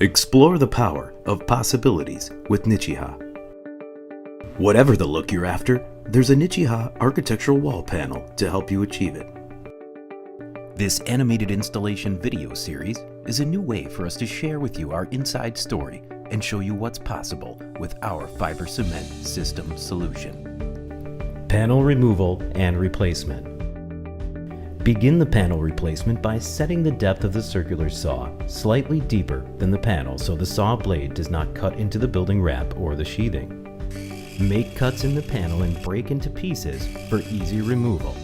Explore the power of possibilities with Nichiha. Whatever the look you're after, there's a Nichiha architectural wall panel to help you achieve it. This animated installation video series is a new way for us to share with you our inside story and show you what's possible with our fiber cement system solution. Panel removal and replacement. Begin the panel replacement by setting the depth of the circular saw slightly deeper than the panel so the saw blade does not cut into the building wrap or the sheathing. Make cuts in the panel and break into pieces for easy removal.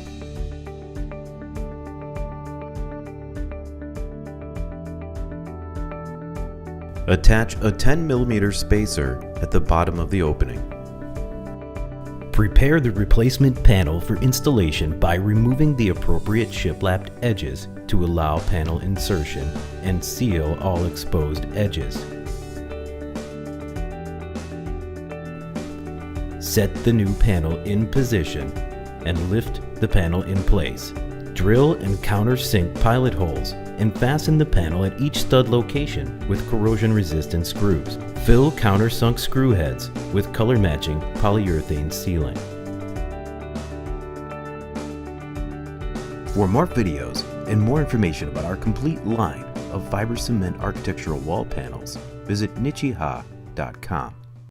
Attach a 10mm spacer at the bottom of the opening. Prepare the replacement panel for installation by removing the appropriate shiplapped edges to allow panel insertion and seal all exposed edges. Set the new panel in position and lift the panel in place. Drill and countersink pilot holes and fasten the panel at each stud location with corrosion-resistant screws. Fill countersunk screw heads with color-matching polyurethane sealing. For more videos and more information about our complete line of fiber cement architectural wall panels, visit Nichiha.com.